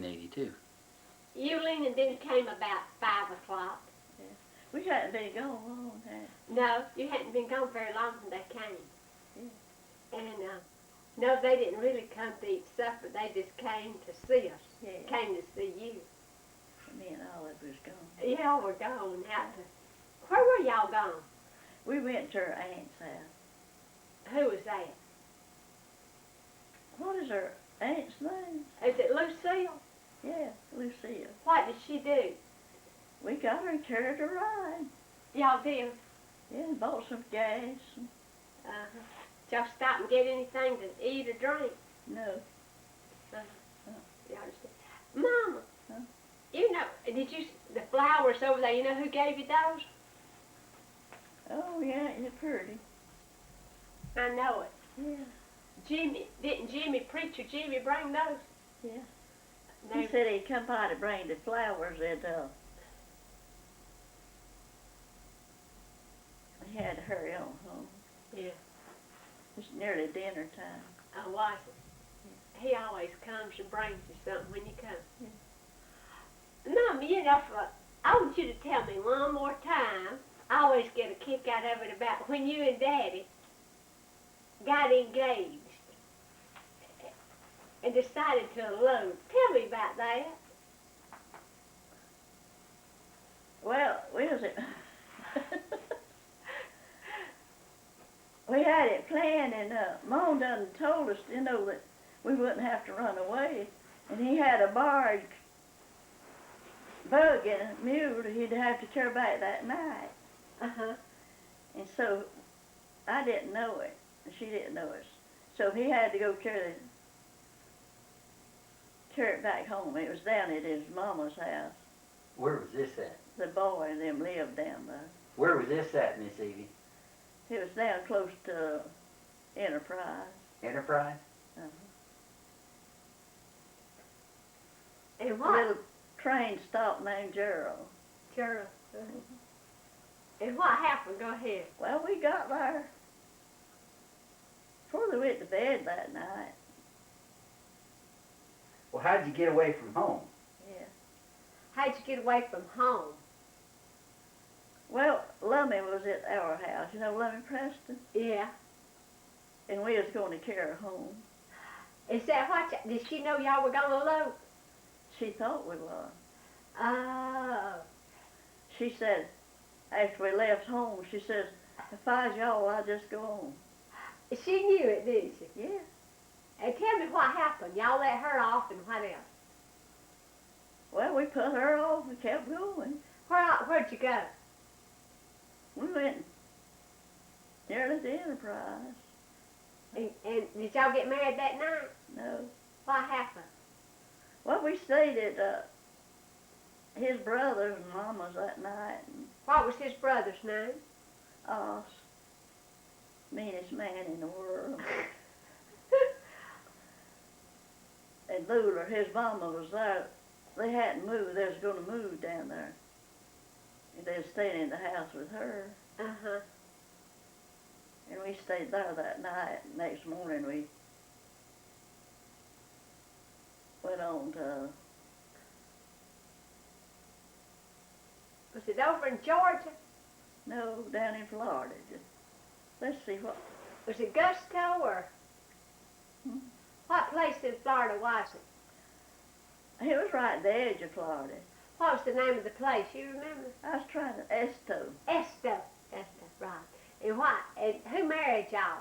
1982. Evelyn then came about 5 o'clock. Yeah. We hadn't been gone long, had No, you hadn't been gone very long when they came. Yeah. And, no, they didn't really come to eat supper. They just came to see us. Yeah. Came to see you. Me and Olive was gone. Y'all were gone out to... Where were y'all gone? We went to her aunt's house. Who was that? What is her aunt's name? Is it Lucille? Yeah, Lucille. What did she do? We got her and carried her ride. Y'all did? Yeah, and bought some gas. And Did y'all stop and get anything to eat or drink? no. Y'all just... Mama, Huh? you know, did you... The flowers over there, you know who gave you those? Oh, yeah, you're pretty. I know it. Yeah. Didn't Preacher Jimmy bring those? Yeah. They, He said he'd come by to bring the flowers and he had to hurry on home. Yeah. It's nearly dinner time. I was it. He always comes and brings you something when you come. Mom, you know, I want you to tell me one more time. I always get a kick out of it about when you and Daddy got engaged and decided to elope. Tell me about that. Well, we had it planned, and Mom done told us, you know, that we wouldn't have to run away. And he had a barge, bug, and a mule that he'd have to carry back that night. Uh-huh. And so I didn't know it, and she didn't know it. So he had to go carry it back home. It was down at his mama's house. Where was this at? The boy and them lived down there. Where was this at, Miss Evie? It was down close to Enterprise. Enterprise? Uh-huh. And A what? little train stop named Gerald. Gerald. And what happened? Go ahead. Well, we got there before they went to bed that night. Well, how'd you get away from home? Yeah. How'd you get away from home? Well, Lummy was at our house. You know Lummy Preston? Yeah. And we was going to carry her home. Is that what? Did she know y'all were gonna elope? She thought we were. Oh. She said, after we left home, she says, if I was y'all, I'd just go on. She knew it, didn't she? Yeah. And tell me what happened. Y'all let her off and what else? Well, we put her off and kept going. Where'd you go? We went nearly to Enterprise. And did y'all get married that night? No. What happened? Well, we stayed at his brother's and Mama's that night. And What was his brother's name? us, meanest man in the world. And Luler, his mama was there. They hadn't moved. They was going to move down there. And they was staying in the house with her. Uh-huh. And we stayed there that night. Next morning we went on to... Was it over in Georgia? No, down in Florida. Just, let's see what... Was it Gusto or... Hmm? What place in Florida was it? It was right at the edge of Florida. What was the name of the place? You remember? I was trying to... Esto. Esto. Esto, right. And what? And who married y'all?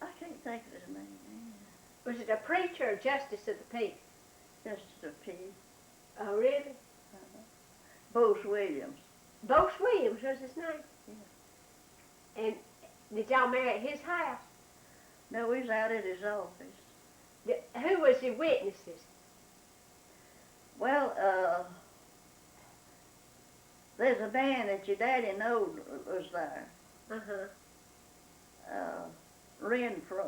I can't think of his name. Was it a preacher or justice of the peace? Justice of Peace. Oh, really? Bose Williams. Bose Williams was his name? Yeah. And did y'all marry at his house? No, we was out at his office. Who was your witnesses? Well, there's a man that your daddy knowed was there. Renfro.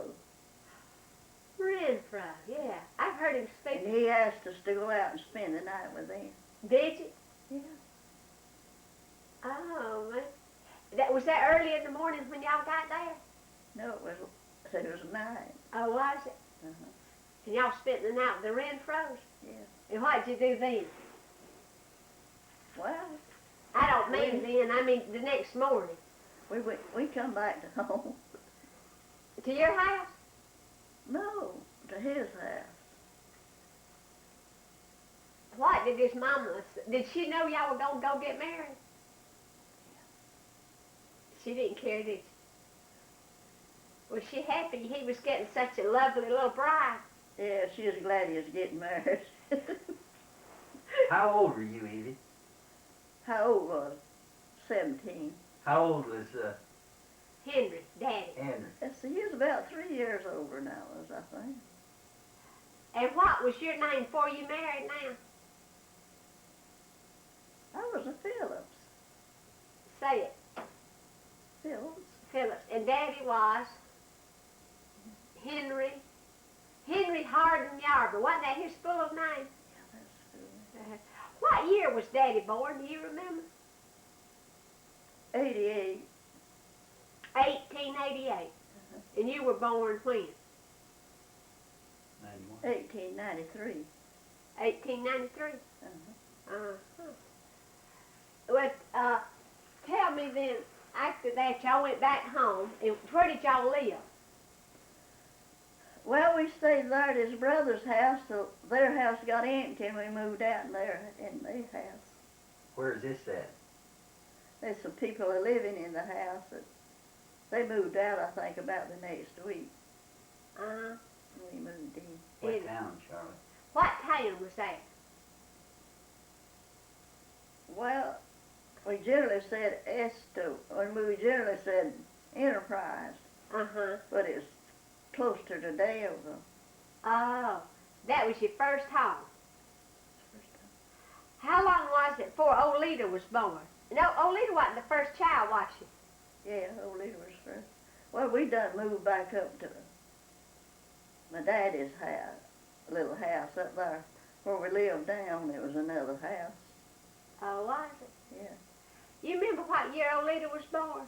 Renfro, yeah. I've heard him speak. And he asked us to go out and spend the night with him. Did you? Yeah. Oh, man. Was that early in the morning when y'all got there? It was 9. Oh, was it? Uh-huh. And y'all spent the night with the Renfros? Yeah. And what'd you do then? Well, I don't mean then, I mean the next morning. we come back to home. To your house? No, to his house. What did his mama, did she know y'all were gonna go get married? She didn't care, did she? Was she happy he was getting such a lovely little bride? Yeah, she was glad he was getting married. How old were you, Evie? How old was he? 17. How old was Henry, Daddy. Henry? Let's see, he was about 3 years older now, as I think. And what was your name before you married now? I was a Phillips. Say it, Phillips. Phillips. And Daddy was Henry Hardin Yarbrough. Wasn't that his full name? Yeah, that's good. What year was Daddy born? Do you remember? 88. 1888. And you were born when? 91. 1893. 1893. Uh-huh. Well, tell me then, after that y'all went back home, and where did y'all live? Well, we stayed there at his brother's house till their house got empty and we moved out in their house. Where is this at? There's some people are living in the house that they moved out, I think, about the next week. Uh-huh. We moved in. What In- town, Charlotte? What town was that? Well, we generally said Esto, and we generally said Enterprise, Uh-huh. but it's closer to Daleville. Oh, that was your first home. How long was it before old Lita was born? No, old Lita wasn't the first child, was she? Yeah, old Lita was first. Well, we done moved back up to my daddy's house, a little house up there. Where we lived down, there was another house. Oh, was it? Yeah. You remember what year old Lita was born?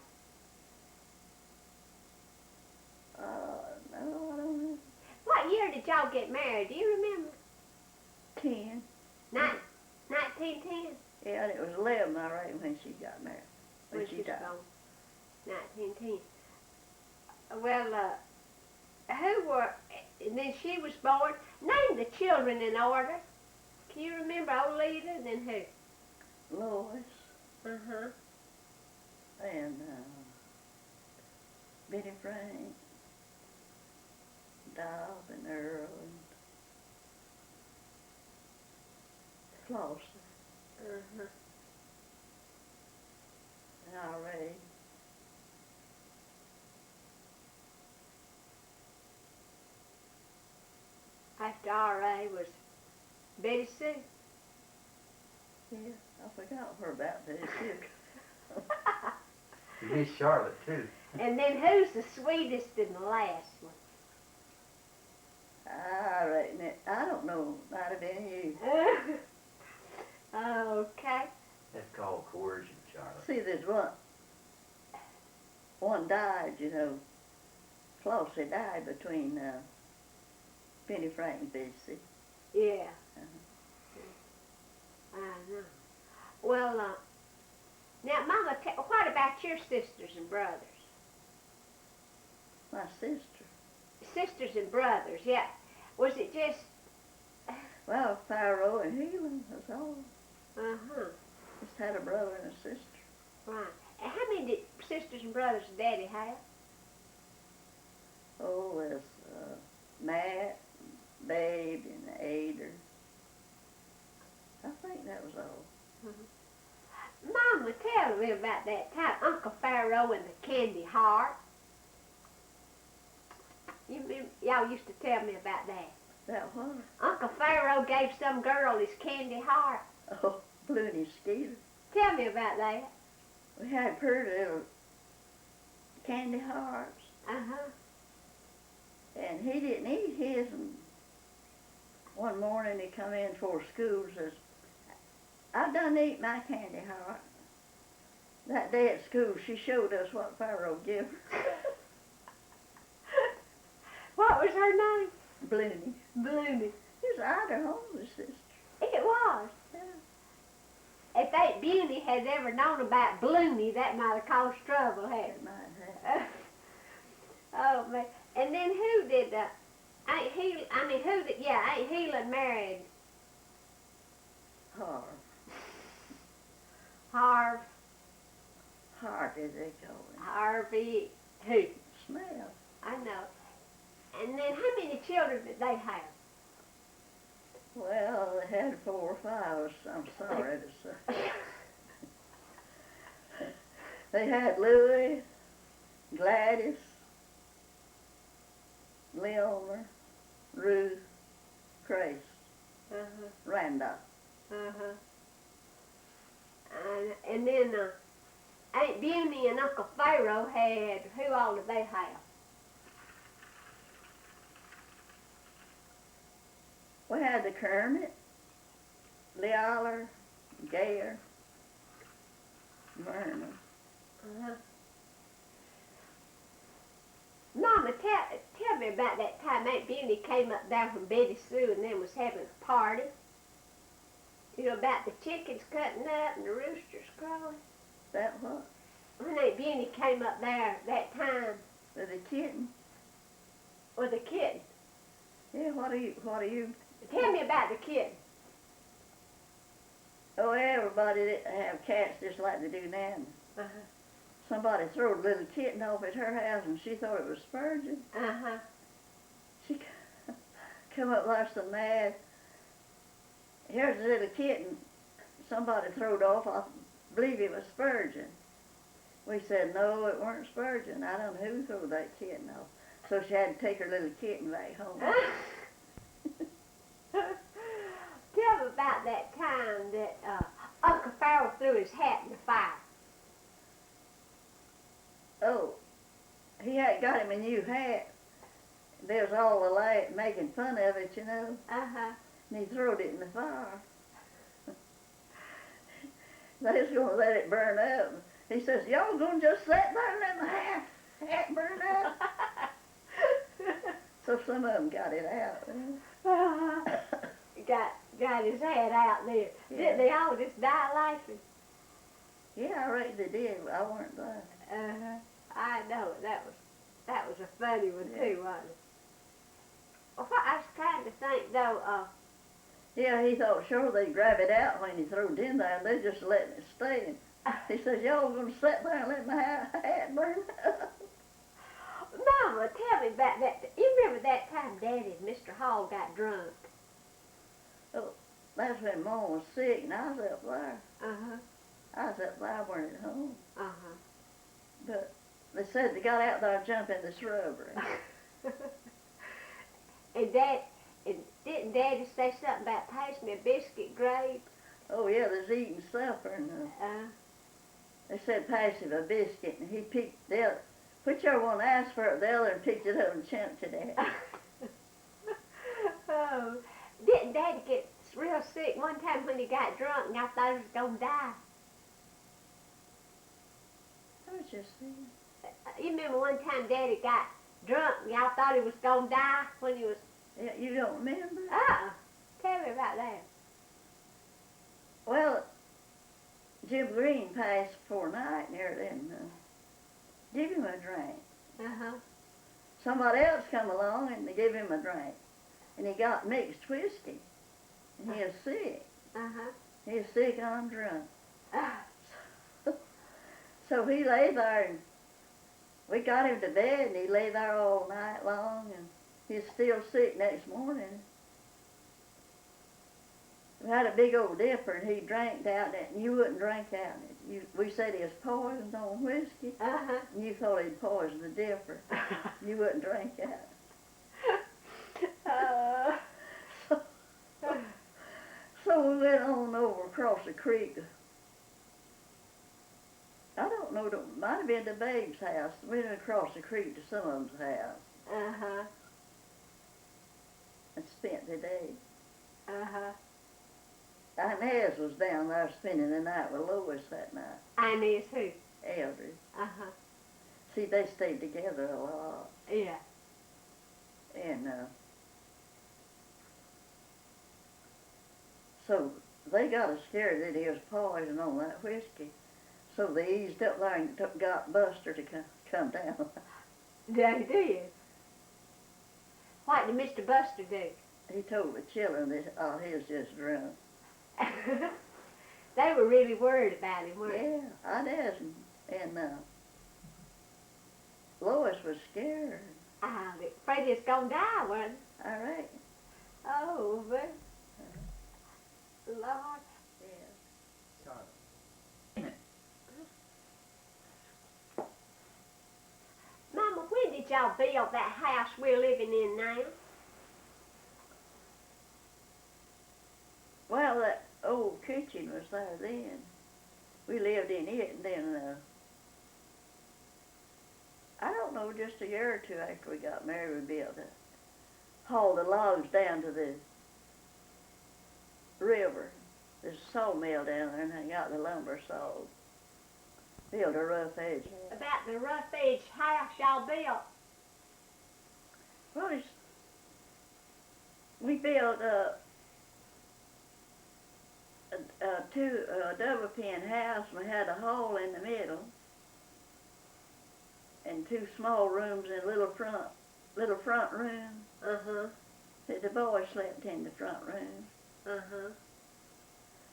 No, I don't know. What year did y'all get married? Do you remember? 10. 1910? Yeah, and it was 11, I reckon, when she got married. When she was died. born? 1910. Well, who were, and then she was born. Name the children in order. Can you remember old Lita and then who? Lois Uh-huh. and Benny Frank, Dob and Earl and Flossie Uh-huh. and R.A. After R.A. was Betty Sue. Yeah, I forgot her about this too. Miss Charlotte, too. And then who's the sweetest and the last one? I reckon it, I don't know, might have been you. Okay. That's called coercion, Charlotte. See, there's one died, you know. Flossie died between Benny Frank and Betsy. Yeah. Uh-huh. I know. Well, now, Mama, what about your sisters and brothers? My sister. Sisters and brothers, yeah. Was it just, Well, Pharaoh and Helen, that's all. uh-huh, Just had a brother and a sister. right. And how many sisters and brothers did Daddy have? Oh, there's Matt, Babe, and Ader. I think that was all. Mama, tell me about that time, Uncle Pharaoh and the candy heart. You remember, y'all used to tell me about that. That what? Uncle Pharaoh gave some girl his candy heart. Oh, Blooney Skeeter. Tell me about that. We had pretty little candy hearts, Uh-huh. and he didn't eat his. And one morning he come in for school and says, "I done eat my candy heart." That day at school, she showed us what Pharaoh gave her. Blooney. Blooney. It was either Holmes' sister. It was. Yeah, If Aunt Beauty had ever known about Blooney, that might have caused trouble, had it might have. Oh, man. And then who did, Aunt Healy, Aunt Healy married Harv. Harv, Harvey, they call him. Harvey, who? Smell. I know. And then how many children did they have? Well, they had 4 or 5, I'm sorry to say. They had Louis, Gladys, Leona, Ruth, Grace, Uh-huh, Randolph. uh-huh. And then Aunt Beauty and Uncle Pharaoh had, who all did they have? We had the Kermit, Leoller, Gayer, Vernon. Uh-huh. Mama, tell me about that time Aunt Beauty came up there from Betty Sue and then was having a party. You know, about the chickens cutting up and the roosters crowing. That what? When Aunt Beauty came up there that time With the kitten. with the kid. Yeah, what are you? Tell me about the kid. Oh, everybody that have cats just like they do now. Uh-huh. Somebody threw a little kitten off at her house and she thought it was Spurgeon. Uh-huh. She come up there so mad. Here's a little kitten. Somebody threw it off. I believe it was Spurgeon. We said, no, it weren't Spurgeon. I don't know who threw that kitten off. So she had to take her little kitten back home. Tell me about that time that Uncle Pharaoh threw his hat in the fire. Oh, he had got him a new hat. There was all the light making fun of it, you know. Uh-huh. And he threw it in the fire. They was going to let it burn up. He says, y'all going to just sit there and let my hat burn up? So some of them got it out. Uh-huh. Got his hat out there. Yeah. Didn't they all just die laughing? Yeah, I reckon they did. I weren't there. Uh-huh. I know it. That was a funny one Yeah. too, wasn't it? Well, what I was trying to think though, Yeah, he thought sure they'd grab it out when he threw it in there, and they just letting it stay. He says, y'all gonna sit there and let my hat burn up? Mama, tell me about that. You remember that time Daddy and Mr. Hall got drunk? Oh, that's when Mom was sick, and I was up there. Uh-huh. I was up there, I weren't at home. Uh-huh. But they said they got out there and jumped in the shrubbery. And didn't Daddy say something about passing me a biscuit grape? Oh, yeah, they was eating supper, and they said pass him a biscuit, and he picked the other. Whichever one asked for it, the other and picked it up and chunked it at him. Oh, didn't Daddy get real sick one time when he got drunk and I thought he was going to die? I was just saying. You remember one time Daddy got drunk and y'all thought he was going to die when he was... Yeah, you don't remember? Tell me about that. Well, Jim Green passed before night and everything. Give him a drink. Uh-huh. Somebody else come along and they gave him a drink. And he got mixed whiskey. And he was sick. Uh-huh. He was sick on drunk. Uh, So he lay there and we got him to bed and he lay there all night long and he was still sick next morning. We had a big old dipper and he drank out it and you wouldn't drink out it. We said he was poisoned on whiskey uh-huh. and you thought he'd poisoned the dipper. You wouldn't drink out it. So we went on over across the creek. I don't know, it might have been the babe's house. We went across the creek to some of them's house Uh-huh. and spent the day. Uh-huh. Inez was down there spending the night with Lois that night. Inez who? Eldridge. Uh-huh. See, they stayed together a lot. Yeah. And So they got us scared that there was poison on that whiskey. So they eased up there and got Buster to come down. They did. What did Mr. Buster do? He told the children that, oh, he was just drunk. They were really worried about him, weren't they? Yeah, I did. And Lois was scared. Afraid he was going to die, wasn't he? All right. Oh, but Lord. Yeah. Charlotte. Mama, when did y'all build that house we're living in now? Well, that old kitchen was there then. We lived in it, and then, I don't know, just a year or two after we got married, we built it. Hauled the logs down to the river. There's a sawmill down there, and I got the lumber sawed. Built a rough edge house. About the rough edge house y'all built? Well, we built a double pen house, and we had a hall in the middle, and two small rooms and a little front room. Uh-huh. The boys slept in the front room. Uh-huh.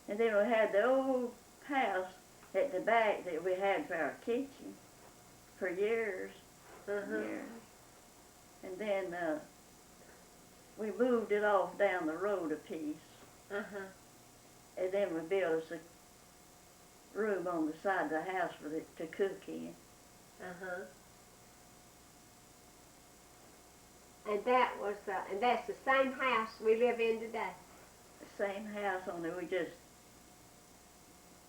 And then we had the old house at the back that we had for our kitchen for years. Uh-huh. Years. And then we moved it off down the road a piece. Uh-huh. And then we built us a room on the side of the house for to cook in. Uh-huh. And that's the same house we live in today. The same house, only we just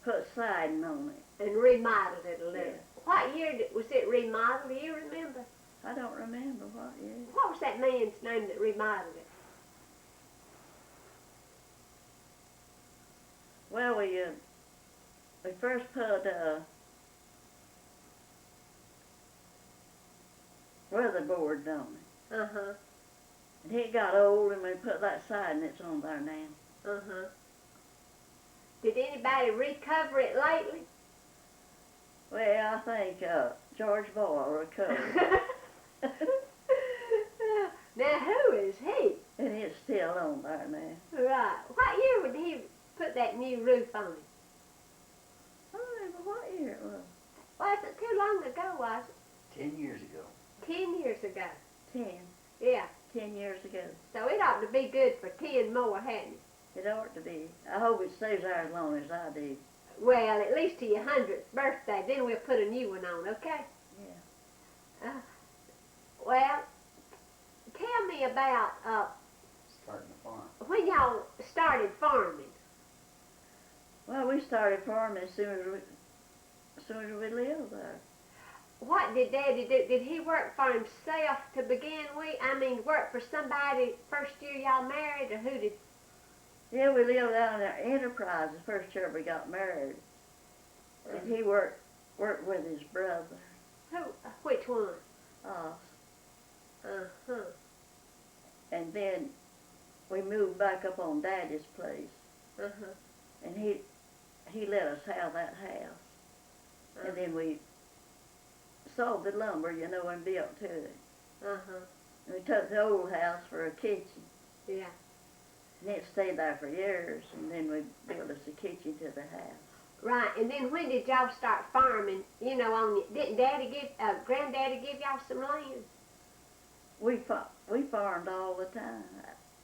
put siding on it. And remodeled it a little. Yeah. What year was it remodeled? Do you remember? I don't remember what year. What was that man's name that remodeled it? Well, we first put weatherboard on it. Uh-huh. And it got old, and we put that siding that's on there now. Uh-huh. Did anybody recover it lately? Well, I think George Boyle recovered. Now, who is he? And it's still on there now. Right. What year would he put that new roof on it? I don't remember what year it was. Wasn't too long ago, was it? 10 years ago. 10 years ago. 10. Yeah. 10 years ago. So it ought to be good for 10 more, hadn't it? It ought to be. I hope it stays there as long as I do. Well, at least to your 100th birthday. Then we'll put a new one on, okay? Yeah. Well, tell me about Starting a farm. when y'all started farming. Well, we started farming as soon as we lived there. What did Daddy do? Did he work for himself to begin with? I mean, work for somebody first year y'all married, or who did? Yeah, we lived out in our Enterprise the first year we got married. And he worked with his brother, Who? Which one? us. Uh-huh. And then we moved back up on Daddy's place. Uh-huh. And he let us have that house. And then we sold the lumber, you know, and built to it. Uh-huh. And we took the old house for a kitchen. Yeah. And it stayed there for years, and then we built us a kitchen to the house. Right, and then when did y'all start farming? You know, didn't Granddaddy give y'all some land? We farmed all the time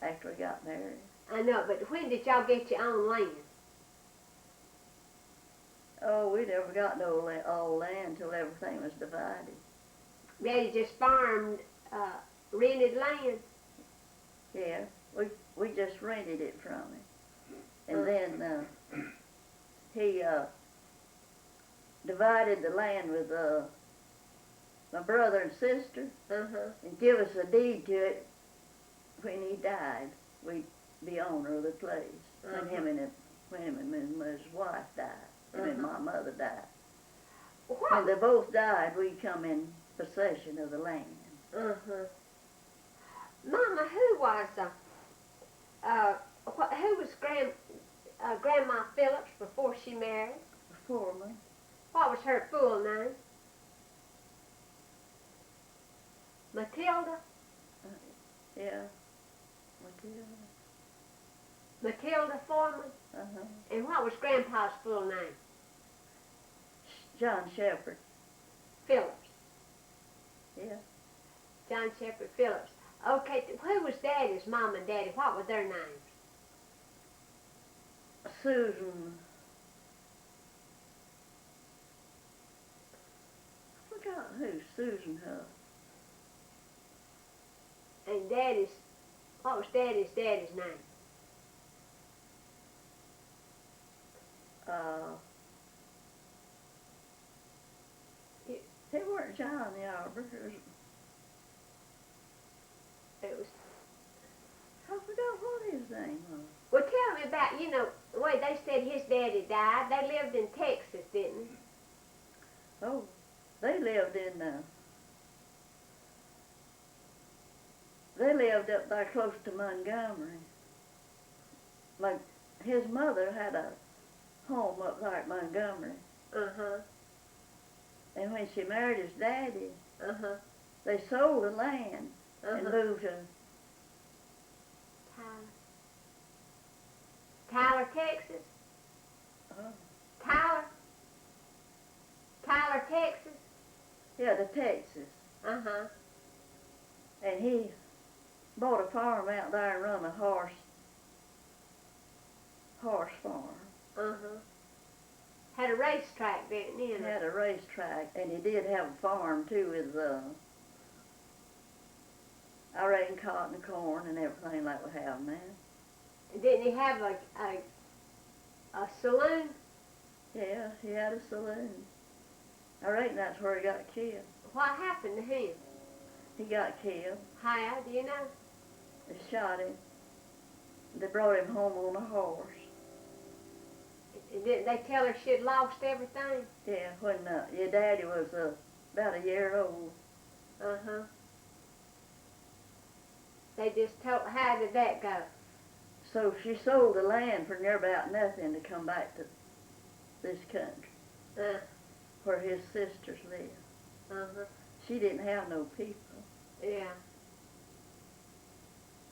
after we got married. I know, but when did y'all get your own land? Oh, we never got no all land till everything was divided. Daddy just farmed, rented land. Yeah, we just rented it from him. And then he divided the land with my brother and sister Uh-huh. and give us a deed to it when he died. We'd be owner of the place. When him and his wife died. And then my mother died. When they both died, we come in possession of the land. Uh-huh. Mama, who was Grandma Phillips before she married? Foreman. What was her full name? Matilda? Yeah. Matilda. Matilda Foreman? Uh-huh. And what was Grandpa's full name? John Shepherd. Phillips. Yeah. John Shepherd Phillips. Okay, who was Daddy's mom and Daddy? What were their names? Susan. I forgot who. Susan Huff. And what was Daddy's name? It weren't John Yarbrough. It was. I forgot what his name was. Well, tell me about, the way they said his daddy died. They lived in Texas, didn't they? Oh, they lived up there close to Montgomery. Like, his mother had a home up there at Montgomery. Uh-huh. And when she married his daddy, Uh-huh. they sold the land and Uh-huh. moved to Tyler, Texas? Tyler, Texas? yeah, to Texas. Uh-huh. And he bought a farm out there and run a horse farm. Uh-huh. Had a racetrack, didn't he? He had a racetrack, and he did have a farm too with, I reckon, cotton and corn and everything like we have now. Didn't he have a saloon? Yeah, he had a saloon. I reckon that's where he got killed. What happened to him? He got killed. How, do you know? They shot him. They brought him home on a horse. Didn't they tell her she'd lost everything? Yeah, when your daddy was about a year old. Uh-huh. They just told, how did that go? So she sold the land for near about nothing to come back to this country, where his sisters lived. Uh-huh. She didn't have no people. Yeah.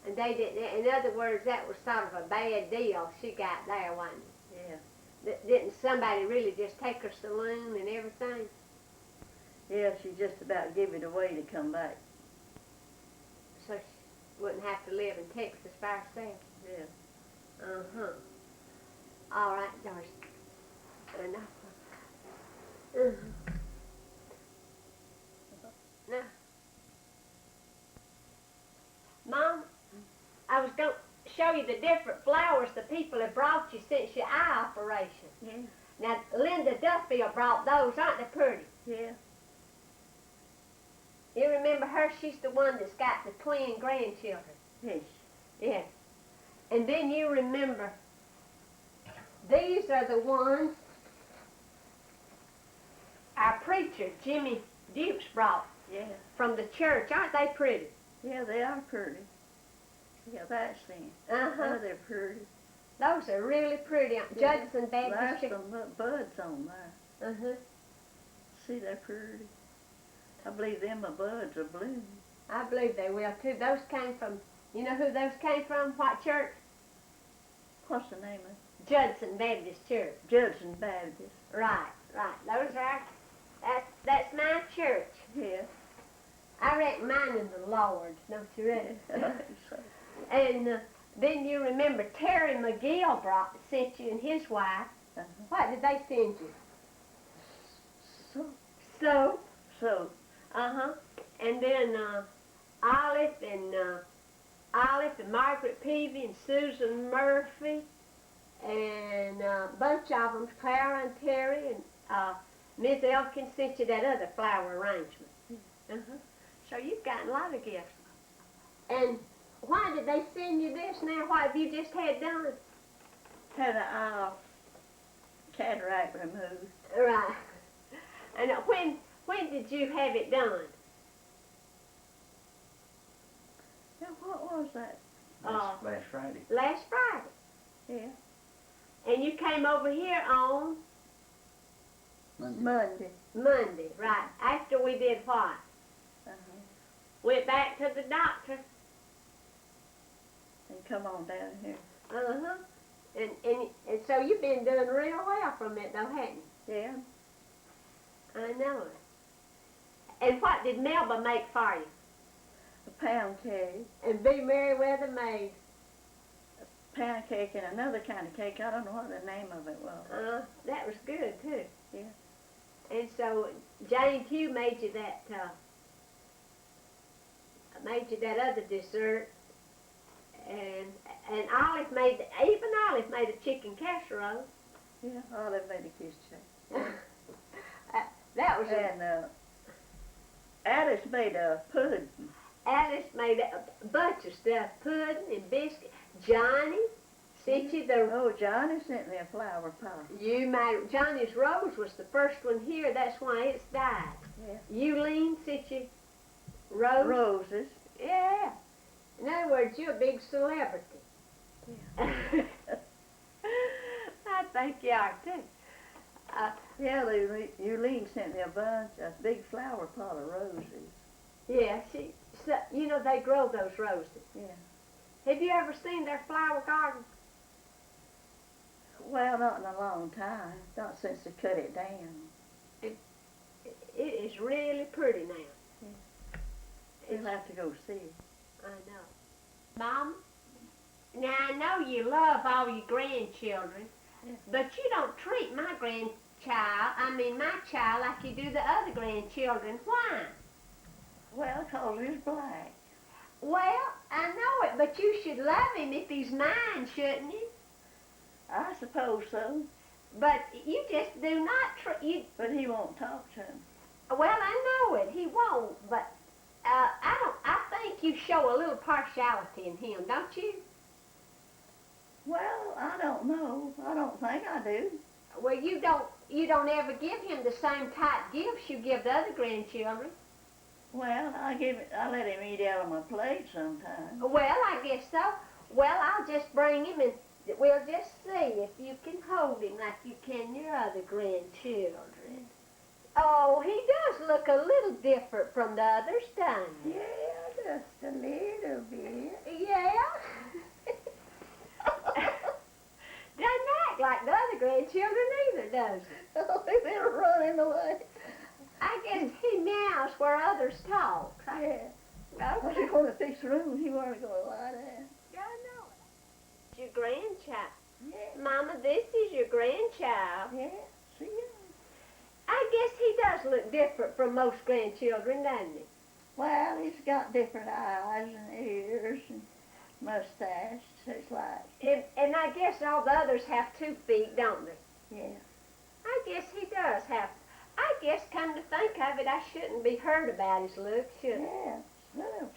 And they didn't, in other words, that was sort of a bad deal she got there, wasn't it? Yeah. Didn't somebody really just take her saloon and everything? Yeah, she just about gave it away to come back. So she wouldn't have to live in Texas by herself? Yeah. Uh-huh. All right, Doris. Enough. Uh-huh. Now, Mom, I was going to show you the different flowers the people have brought you since your eye operation. Yeah. Now, Linda Duffield brought those. Aren't they pretty? Yeah. You remember her? She's the one that's got the twin grandchildren. Yes. Yes. And then you remember, these are the ones our preacher, Jimmy Dukes, brought Yeah. from the church. Aren't they pretty? Yeah, they are pretty. Yeah, that's them. Uh-huh. Oh, they're pretty. Those are really pretty. Yeah. Judson Baptist. There's some buds on there. Uh-huh. See, they're pretty. I believe them buds are blooming. I believe they will, too. Those came from, you know who those came from? What church? What's the name of Judson Baptist Church. Judson Baptist. Right, right. Those are, that's my church. Yeah. I reckon mine is the Lord's, don't you reckon? Yeah. So, And then you remember Terry McGill sent you and his wife. What did they send you? So. So. Uh-huh. And then Olive and Margaret Peavy and Susan Murphy and a bunch of them, Clara and Terry and Miss Elkins sent you that other flower arrangement. Uh-huh. So you've gotten a lot of gifts. And why did they send you this now? What have you just had done? Had an eye cataract removed. Right. And when did you have it done? Yeah, what was that? Last Friday. Last Friday. Yeah. And you came over here on Monday. Monday, right, after we did what? Uh-huh. Went back to the doctor. And come on down here. Uh-huh. And so you've been doing real well from it, though, haven't you? Yeah. I know it. And what did Melba make for you? A pound cake. And B. Merriweather made? Pound cake and another kind of cake. I don't know what the name of it was. That was good, too. Yeah. And so Jane Pugh made you that other dessert. And Olive made, even Olive made a chicken casserole. Yeah, Olive made a kiss cake. That was And Alice made a pudding. Alice made a bunch of stuff, pudding and biscuit. Johnny sent you the... Oh, Johnny sent me a flower pot. You made... Johnny's rose was the first one here. That's why it's died. Yeah. Euleen sent you rose. Roses. Yeah. In other words, you're a big celebrity. Yeah. I think you are, too. Yeah, Euleen sent me a big flower pot of roses. Yeah, so, you know, they grow those roses. Yeah. Have you ever seen their flower garden? Well, not in a long time. Not since they cut it down. It is really pretty now. Yeah. We'll have to go see it. I know. Mom, now I know you love all your grandchildren, but you don't treat my child like you do the other grandchildren. Why? Well, 'cause he's black. Well, I know it, but you should love him if he's mine, shouldn't you? I suppose so. But you just do not treat... But he won't talk to him. Well, I know it. He won't, but I think you show a little partiality in him, don't you? Well, I don't know. I don't think I do. Well, you don't ever give him the same type gifts you give the other grandchildren. Well, I let him eat out of my plate sometimes. Well, I guess so. Well, I'll just bring him and we'll just see if you can hold him like you can your other grandchildren. Oh, he does look a little different from the others, doesn't he? Yeah, just a little bit. Yeah. Doesn't act like the other grandchildren either, does he? Oh, they're running away. I guess he meows where others talk. Yeah. Okay. Well, he's going to fix the room. He wasn't going to lie down. I know it. It's your grandchild. Yeah. Mama, this is your grandchild. Yeah. See ya. I guess he does look different from most grandchildren, doesn't he? Well, he's got different eyes and ears and mustache. It's like... And I guess all the others have 2 feet, don't they? Yeah. I guess he does have. I guess, come to think of it, I shouldn't be hurt about his looks, should I? Yeah. Well,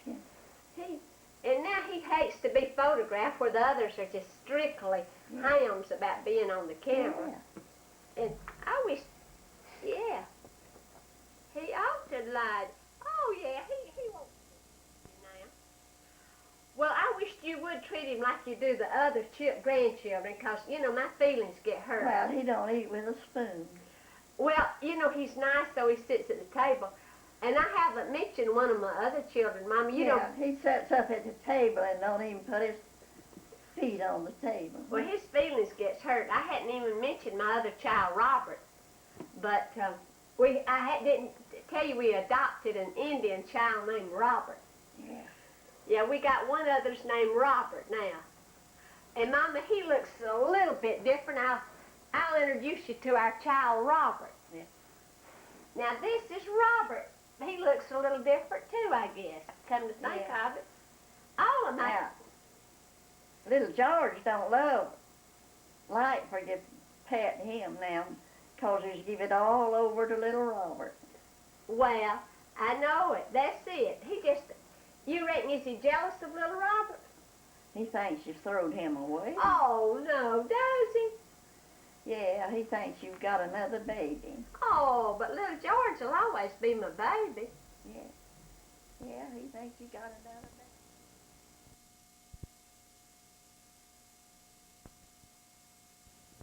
And now he hates to be photographed where the others are just strictly hams about being on the camera. Yeah. And I wish, yeah, he ought to lie. Oh, yeah, he won't now. Well, I wish you would treat him like you do the other grandchildren, because, you know, my feelings get hurt. Well, he don't eat with a spoon. Well, you know, he's nice, so he sits at the table. And I haven't mentioned one of my other children, Mama. You Yeah, don't... he sits up at the table and don't even put his feet on the table. Well, his feelings gets hurt. I hadn't even mentioned my other child, Robert. But I didn't tell you we adopted an Indian child named Robert. Yeah. Yeah, we got one other's named Robert now. And, Mama, he looks a little bit different. I'll introduce you to our child, Robert. Yeah. Now, this is Robert. He looks a little different, too, I guess, come to think of it. All of my... Now, little George don't like for you patting him now, 'cause he's give it all over to little Robert. Well, I know it. That's it. He just... You reckon, is he jealous of little Robert? He thinks you've thrown him away. Oh, no, does he? Yeah, he thinks you've got another baby. Oh, but little George will always be my baby. Yeah. Yeah, he thinks you got another baby.